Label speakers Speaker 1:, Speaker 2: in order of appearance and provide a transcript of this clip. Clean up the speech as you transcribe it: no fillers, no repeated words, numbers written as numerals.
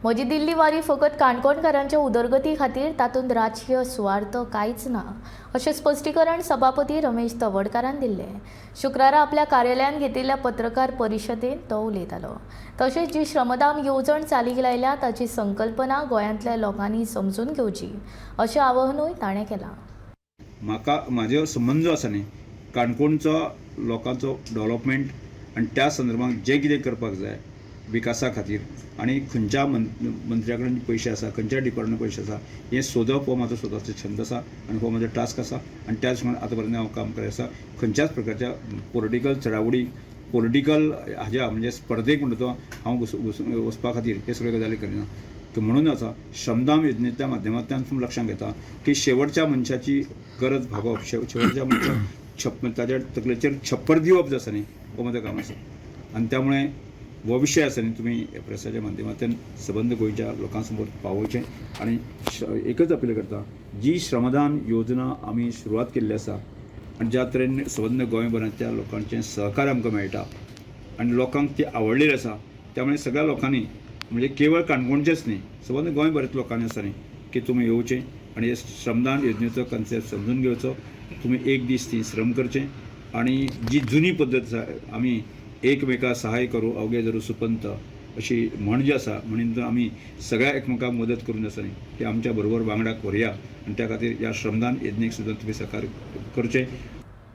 Speaker 1: म्हजी दिल्ली वारी फकत काणकोणकारांच्या उदरगती खातीर तातूंत राजकीय सुवार्थ कांयच ना अशें स्पश्टीकरण सभापती रमेश तवडकारान दिल्लें. शुक्रारा आपल्या कार्यालयान घेतिल्ल्या पत्रकार परिशदेंत तो उलयतालो. तशेंच जी श्रमदान येवजण चालीक लायल्या ताची संकल्पना गोंयांतल्या लोकांनी समजून घेवची अशें आवाहनूय ताणें केलां.
Speaker 2: म्हाजो संबंद जो आसा न्ही काणकोणचो लोकांचो डेव्हलपमेंट आनी त्या संदर्भात जें कितें करपाक जाय विकासा खातीर आनी खंयच्या मंत्र्या कडेन पयशे आसा खंयच्या डिपार्टमेंट पयशे आसा हें सोदप हो म्हाजो स्वताचो छंद आसा आनी हो म्हजो टास्क आसा आनी त्याच प्रमाणे आतां पर्यंत हांव काम करत आसा. खंयच्याच प्रकारच्या पॉलिटिकल चडावडी पॉलिटिकल हाज्या म्हणजे स्पर्धेक म्हणटा तो हांव वचपा खातीर हे सगळे गजाली करिना. म्हणून आसा श्रमदान योजनेच्या माध्यमांतल्यान तुम्ही लक्षांत घेता की शेवटच्या मनशाची गरज भागोवप शेवटच्या मनशाक ताच्या तकलेचेर छप्पर दिवप जो आसा न्ही हो म्हजो काम आसा. आनी त्यामुळे हो विशय आसा न्ही तुमी प्रेसाच्या माध्यमांतल्यान सबंद गोंयच्या लोकां समोर पावोवचें आनी एकच अपील करता जी श्रमदान योजना आमी सुरवात केल्ली आसा आनी ज्या तरेन सबंद गोंयभरांतल्या लोकांचें सहकार्य आमकां मेळटा आनी लोकांक ती आवडलेली आसा. त्यामुळे सगळ्या लोकांनी म्हणजे केवळ काणकोणचेच न्ही सबंद गोंयभरांतल्या लोकांनी आसा न्ही की तुमी येवचें आनी हे श्रमदान योजनेचो कन्सेप्ट समजून घेवचो. तुमी एक दीस ती श्रम करचें आनी जी जुनी पद्दत आसा आमी एकमेकाक सहाय करूं अवघे धरू सुपंत अशी म्हण जी आसा म्हणून आमी सगळ्या एकमेकाक मदत करून आसा न्ही ती आमच्या बरोबर वांगडा करुया आनी त्या खातीर ह्या श्रमदान योजनेक सुद्दां तुमी सहकार्य करचें